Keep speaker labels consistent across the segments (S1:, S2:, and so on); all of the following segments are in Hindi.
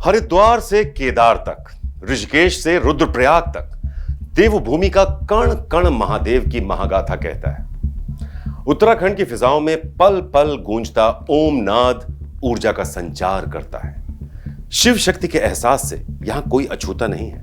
S1: हरिद्वार से केदार तक, ऋषिकेश से रुद्रप्रयाग तक, देवभूमि का कण कण महादेव की महागाथा कहता है। उत्तराखंड की फिजाओं में पल पल गूंजता ओम नाद ऊर्जा का संचार करता है। शिव शक्ति के एहसास से यहां कोई अछूता नहीं है।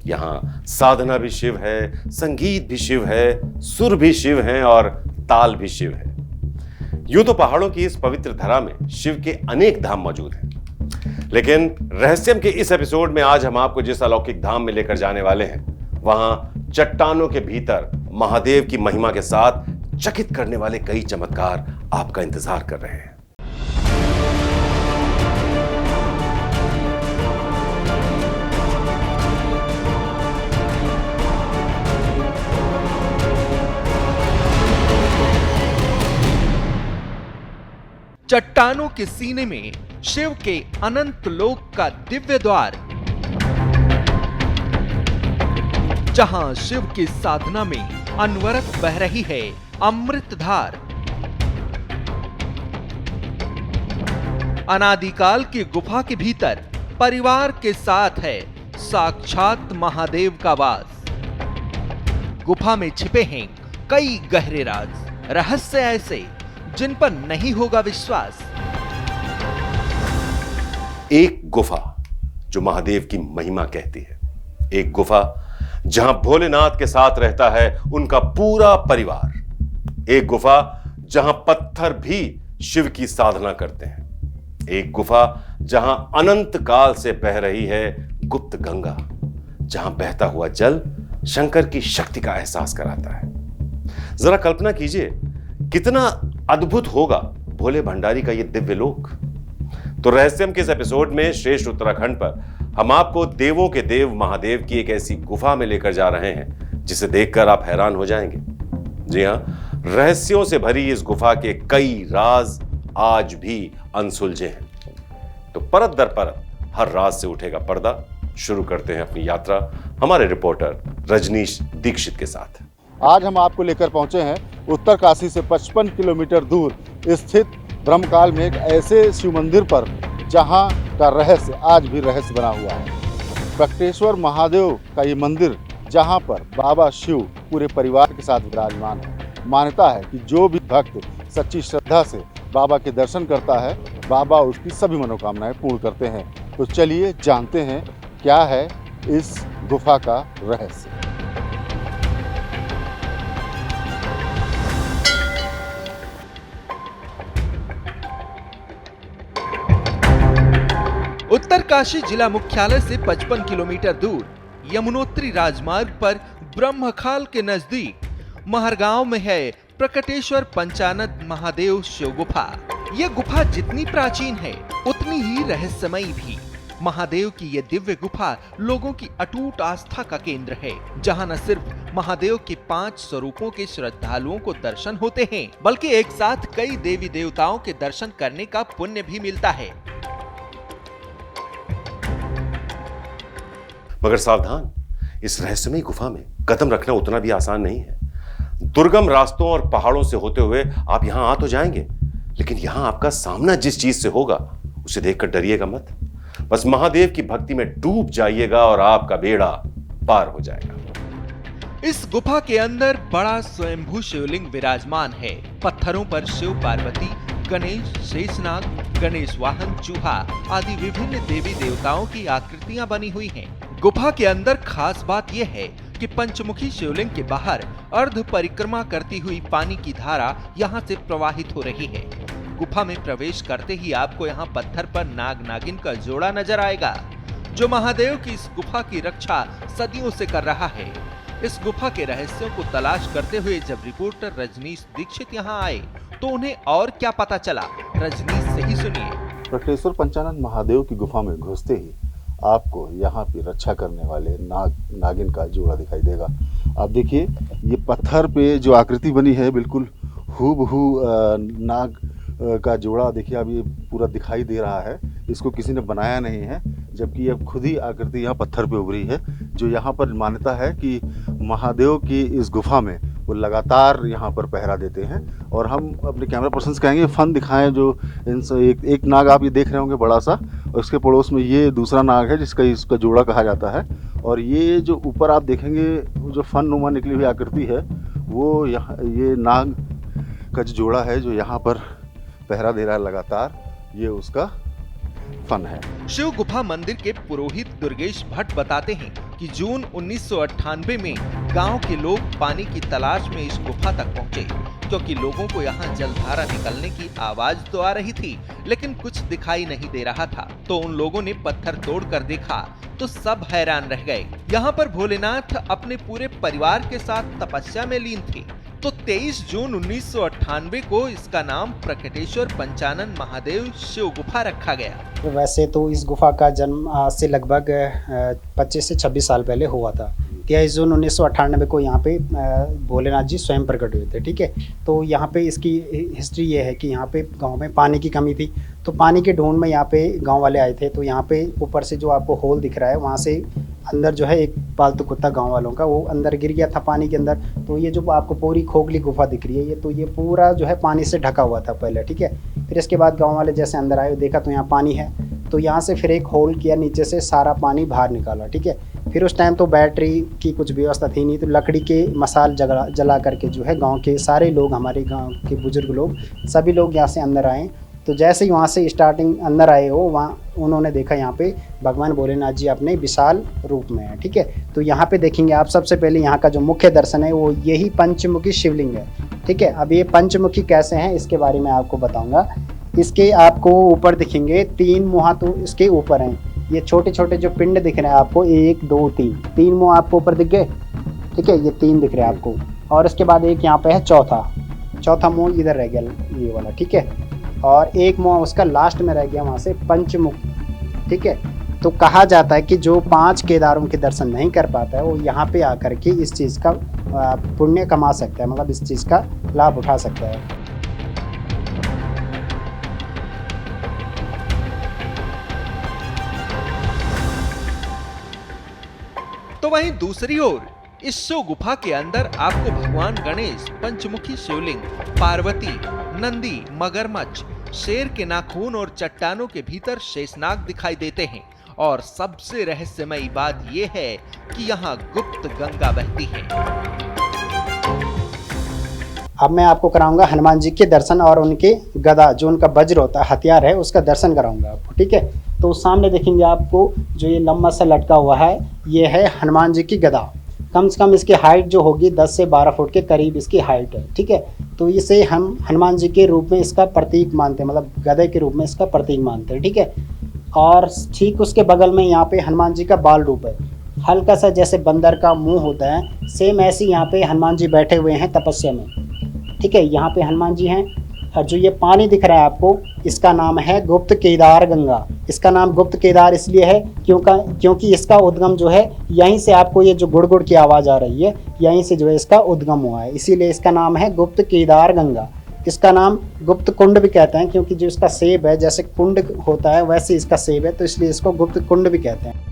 S1: यहां साधना भी शिव है, संगीत भी शिव है, सुर भी शिव है और ताल भी शिव है। यूं तो पहाड़ों की इस पवित्र धरा में शिव के अनेक धाम मौजूद हैं, लेकिन रहस्यम के इस एपिसोड में आज हम आपको जिस अलौकिक धाम में लेकर जाने वाले हैं, वहां चट्टानों के भीतर महादेव की महिमा के साथ चकित करने वाले कई चमत्कार आपका इंतजार कर रहे हैं।
S2: चट्टानों के सीने में शिव के अनंत लोक का दिव्य द्वार, जहां शिव की साधना में अनवरत बह रही है अमृत धार। अनादिकाल की गुफा के भीतर परिवार के साथ है साक्षात महादेव का वास। गुफा में छिपे हैं कई गहरे राज, रहस्य ऐसे जिन पर नहीं होगा विश्वास।
S1: एक गुफा जो महादेव की महिमा कहती है, एक गुफा जहां भोलेनाथ के साथ रहता है उनका पूरा परिवार, एक गुफा जहां पत्थर भी शिव की साधना करते हैं, एक गुफा जहां अनंत काल से बह रही है गुप्त गंगा, जहां बहता हुआ जल शंकर की शक्ति का एहसास कराता है। जरा कल्पना कीजिए कितना अद्भुत होगा भोले भंडारी का यह दिव्य लोक। तो रहस्यम के इस एपिसोड में श्रेष्ठ उत्तराखंड पर हम आपको देवों के देव महादेव की एक ऐसी गुफा में लेकर जा रहे हैं जिसे देखकर आप हैरान हो जाएंगे। जी हां, रहस्यों से भरी इस गुफा के कई राज आज भी अनसुलझे हैं। तो परत दर परत हर राज से उठेगा पर्दा। शुरू करते हैं अपनी यात्रा हमारे रिपोर्टर रजनीश दीक्षित के साथ।
S3: आज हम आपको लेकर पहुंचे हैं उत्तरकाशी से 55 किलोमीटर दूर स्थित ब्रह्मकाल में एक ऐसे शिव मंदिर पर जहां का रहस्य आज भी रहस्य बना हुआ है। प्रकटेश्वर महादेव का ये मंदिर, जहां पर बाबा शिव पूरे परिवार के साथ विराजमान है। मान्यता है कि जो भी भक्त सच्ची श्रद्धा से बाबा के दर्शन करता है, बाबा उसकी सभी मनोकामनाएं पूर्ण करते हैं। तो चलिए जानते हैं क्या है इस गुफा का रहस्य।
S2: उत्तरकाशी जिला मुख्यालय से 55 किलोमीटर दूर यमुनोत्री राजमार्ग पर ब्रह्मखाल के नजदीक महरगांव में है प्रकटेश्वर पंचानन महादेव शिव गुफा। यह गुफा जितनी प्राचीन है उतनी ही रहस्यमयी भी। महादेव की यह दिव्य गुफा लोगों की अटूट आस्था का केंद्र है, जहां न सिर्फ महादेव के 5 स्वरूपों के श्रद्धालुओं को दर्शन होते हैं, बल्कि एक साथ कई देवी देवताओं के दर्शन करने का पुण्य भी मिलता है।
S1: मगर सावधान, इस रहस्यमयी गुफा में कदम रखना उतना भी आसान नहीं है। दुर्गम रास्तों और पहाड़ों से होते हुए आप यहां आ तो जाएंगे, लेकिन यहां आपका सामना जिस चीज से होगा उसे देखकर डरिएगा मत। बस महादेव की भक्ति में डूब जाइएगा और आपका बेड़ा पार हो जाएगा।
S2: इस गुफा के अंदर बड़ा स्वयंभू शिवलिंग विराजमान है। पत्थरों पर शिव पार्वती, गणेश, शेषनाग, गणेश वाहन, चूहा आदि विभिन्न देवी देवताओं की आकृतियां बनी हुई हैं। गुफा के अंदर खास बात यह है कि पंचमुखी शिवलिंग के बाहर अर्ध परिक्रमा करती हुई पानी की धारा यहाँ से प्रवाहित हो रही है। गुफा में प्रवेश करते ही आपको यहाँ पत्थर पर नाग नागिन का जोड़ा नजर आएगा, जो महादेव की इस गुफा की रक्षा सदियों से कर रहा है। इस गुफा के रहस्यों को तलाश करते हुए जब रिपोर्टर रजनीश दीक्षित यहाँ आए तो उन्हें और क्या पता चला, रजनीश से ही सुनिए।
S3: प्रकटेश्वर पंचानन महादेव की गुफा में घुसते ही आपको यहाँ पे रक्षा करने वाले नागिन का जोड़ा दिखाई देगा। आप देखिए, ये पत्थर पे जो आकृति बनी है बिल्कुल हूबहू नाग का जोड़ा देखिए अब ये पूरा दिखाई दे रहा है। इसको किसी ने बनाया नहीं है, जबकि अब खुद ही आकृति यहाँ पत्थर पे उभरी है। जो यहाँ पर मान्यता है कि महादेव की इस गुफा में वो लगातार यहाँ पर पहरा देते हैं। और हम अपने कैमरा पर्सन से कहेंगे फन दिखाएं जो एक नाग आप ये देख रहे होंगे बड़ा सा, और उसके पड़ोस में ये दूसरा नाग है जिसका इसका जोड़ा कहा जाता है। और ये जो ऊपर आप देखेंगे जो फन नुमा निकली हुई आकृति है वो यहाँ ये नाग का जो जोड़ा है जो यहाँ पर पहरा दे रहा है लगातार, ये उसका फन है।
S2: शिव गुफा मंदिर के पुरोहित दुर्गेश भट्ट बताते हैं कि जून 1998 में गांव के लोग पानी की तलाश में इस गुफा तक पहुंचे, क्योंकि लोगों को यहां जलधारा निकलने की आवाज तो आ रही थी लेकिन कुछ दिखाई नहीं दे रहा था। तो उन लोगों ने पत्थर तोड़कर देखा तो सब हैरान रह गए। यहाँ पर भोलेनाथ अपने पूरे परिवार के साथ तपस्या में लीन थे। तो 23 जून 1998 को इसका नाम प्रकटेश्वर पंचानन महादेव शिव गुफा रखा गया।
S4: वैसे तो इस गुफा का जन्म आज से लगभग 25 से 26 साल पहले हुआ था। 23 जून 1998 को यहाँ पे भोलेनाथ जी स्वयं प्रकट हुए थे। ठीक है, तो यहाँ पे इसकी हिस्ट्री ये है कि यहाँ पे गांव में पानी की कमी थी, तो पानी के ढूंढ में यहाँ पे गांव वाले आए थे। तो यहाँ पे ऊपर से जो आपको होल दिख रहा है वहाँ से अंदर जो है एक पालतू कुत्ता गांव वालों का वो अंदर गिर गया था पानी के अंदर। तो ये जो आपको पूरी खोखली गुफा दिख रही है ये, तो ये पूरा जो है पानी से ढका हुआ था पहले। ठीक है, फिर इसके बाद गांव वाले जैसे अंदर आए देखा तो यहाँ पानी है, तो यहाँ से फिर एक होल किया, नीचे से सारा पानी बाहर निकाला। ठीक है, फिर उस टाइम तो बैटरी की कुछ व्यवस्था थी नहीं, तो लकड़ी के मसाल जला करके जो है गांव के सारे लोग, हमारे गांव के बुजुर्ग लोग, सभी लोग यहाँ से अंदर आए। तो जैसे ही वहाँ से स्टार्टिंग अंदर आए हो वहाँ उन्होंने देखा यहाँ पे भगवान भोलेनाथ जी अपने विशाल रूप में है। ठीक है, तो यहाँ पे देखेंगे आप सबसे पहले यहाँ का जो मुख्य दर्शन है वो यही पंचमुखी शिवलिंग है। ठीक है, अब ये पंचमुखी कैसे हैं इसके बारे में आपको बताऊँगा। इसके आपको ऊपर दिखेंगे 3 मुँह तो इसके ऊपर हैं। ये छोटे छोटे जो पिंड दिख रहे हैं आपको 1 2 3 मुँह आपको ऊपर दिख गए। ठीक है, ये 3 दिख रहे हैं आपको, और इसके बाद एक यहाँ पे है चौथा मुँह इधर रह गया ये वाला। ठीक है, और एक मुँह उसका लास्ट में रह गया वहाँ से पंचमुख। ठीक है, तो कहा जाता है कि जो 5 केदारों के दर्शन नहीं कर पाता है वो यहाँ पे आकर के इस चीज़ का पुण्य कमा सकता है, मतलब इस चीज़ का लाभ उठा सकता है।
S2: तो वहीं दूसरी ओर इस शिव गुफा के अंदर आपको भगवान गणेश, पंचमुखी शिवलिंग, पार्वती, नंदी, मगरमच्छ, शेर के नाखून और चट्टानों के भीतर शेषनाग दिखाई देते हैं। और सबसे रहस्यमयी बात यह है कि यहाँ गुप्त गंगा बहती है।
S4: अब मैं आपको कराऊंगा हनुमान जी के दर्शन और उनके गदा, जो उनका वज्र होता है, हथियार है, उसका दर्शन कराऊंगा आपको। ठीक है, तो सामने देखेंगे आपको जो ये लंबा सा लटका हुआ है ये है हनुमान जी की गदा। कम से कम इसकी हाइट जो होगी 10 से 12 फुट के करीब इसकी हाइट है। ठीक है, तो इसे हम हनुमान जी के रूप में इसका प्रतीक मानते हैं, मतलब गदे के रूप में इसका प्रतीक मानते हैं। ठीक है, और ठीक उसके बगल में यहाँ पे हनुमान जी का बाल रूप है, हल्का सा जैसे बंदर का मुंह होता है, सेम ऐसे यहाँ पे हनुमान जी बैठे हुए हैं तपस्या में। ठीक है, यहाँ पे हनुमान जी हैं, और जो ये पानी दिख रहा है आपको इसका नाम है गुप्त केदार गंगा। इसका नाम गुप्त केदार इसलिए है क्योंकि इसका उद्गम जो है यहीं से, आपको ये जो गुड़ गुड़ की आवाज़ आ रही है यहीं से जो है इसका उद्गम हुआ है, इसीलिए इसका नाम है गुप्त केदार गंगा। इसका नाम गुप्त कुंड भी कहते हैं क्योंकि जो इसका सेब है, जैसे कुंड होता है वैसे इसका सेब है, तो इसलिए इसको गुप्त कुंड भी कहते हैं।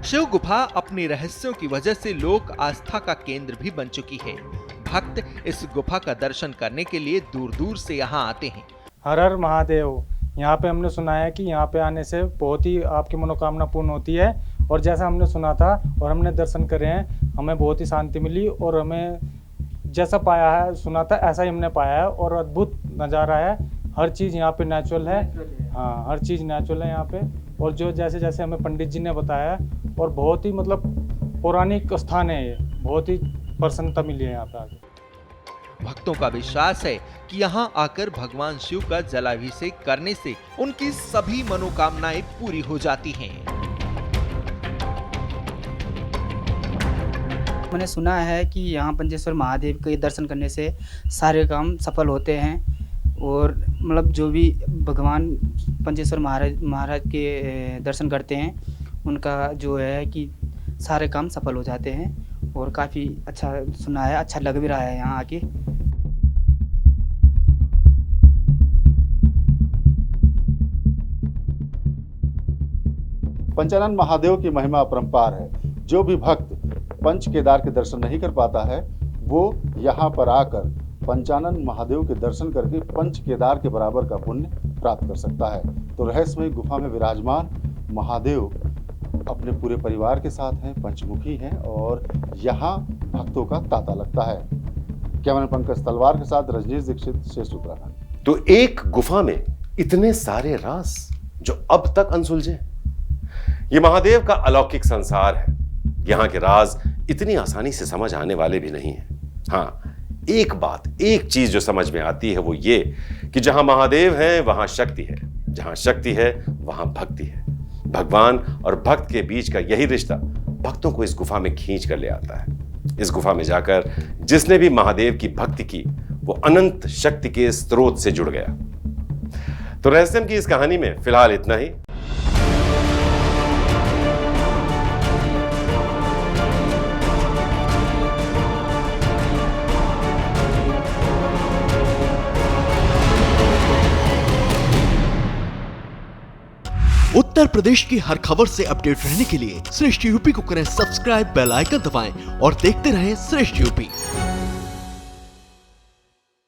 S2: शिव गुफा अपनी रहस्यों की वजह से लोक आस्था का केंद्र भी बन चुकी है। भक्त इस गुफा का दर्शन करने के लिए दूर दूर से यहाँ आते हैं।
S5: हर हर महादेव। यहाँ पे हमने सुना है कि यहाँ पे आने से बहुत ही आपकी मनोकामना पूर्ण होती है, और जैसा हमने सुना था और हमने दर्शन करे हैं, हमें बहुत ही शांति मिली, और हमें जैसा पाया है, सुना था, ऐसा ही हमने पाया है। और अद्भुत नज़ारा है, हर चीज़ यहाँ पे नेचुरल है। हाँ, हर चीज़ नेचुरल है यहाँ पे, और जो जैसे जैसे हमें पंडित जी ने बताया, और बहुत ही मतलब पौराणिक स्थान है ये, बहुत ही प्रसन्नता मिली है यहाँ पे आके।
S2: भक्तों का विश्वास है कि यहाँ आकर भगवान शिव का जलाभिषेक करने से उनकी सभी मनोकामनाएं पूरी हो जाती हैं।
S6: मैंने सुना है कि यहाँ पंचेश्वर महादेव के दर्शन करने से सारे काम सफल होते हैं, और मतलब जो भी भगवान पंचेश्वर महाराज के दर्शन करते हैं उनका जो है कि सारे काम सफल हो जाते हैं, और काफ़ी अच्छा सुना है, अच्छा लग भी रहा है यहाँ आके।
S3: पंचानन महादेव की महिमा अपरंपार है। जो भी भक्त पंच केदार के दर्शन नहीं कर पाता है वो यहाँ पर आकर पंचानन महादेव के दर्शन करके पंच केदार के बराबर का पुण्य प्राप्त कर सकता है। तो रहस्यमय गुफा में विराजमान महादेव अपने पूरे परिवार के साथ हैं, पंचमुखी हैं और यहाँ भक्तों का तांता लगता है। कैमरामैन पंकज तलवार के साथ रजनीश दीक्षित, शेष उत्तराखंड।
S1: तो एक गुफा में इतने सारे राज जो अब तक अनसुलझे। ये महादेव का अलौकिक संसार है। यहाँ के राज इतनी आसानी से समझ आने वाले भी नहीं है। हाँ, एक बात, एक चीज जो समझ में आती है वो ये कि जहां महादेव है वहां शक्ति है, जहां शक्ति है वहां भक्ति है। भगवान और भक्त के बीच का यही रिश्ता भक्तों को इस गुफा में खींच कर ले आता है। इस गुफा में जाकर जिसने भी महादेव की भक्ति की वो अनंत शक्ति के स्रोत से जुड़ गया। तो रहस्यम की इस कहानी में फिलहाल इतना ही।
S7: उत्तर प्रदेश की हर खबर से अपडेट रहने के लिए श्रेष्ठ यूपी को करें सब्सक्राइब, बेल आइकन दबाएं और देखते रहें श्रेष्ठ यूपी।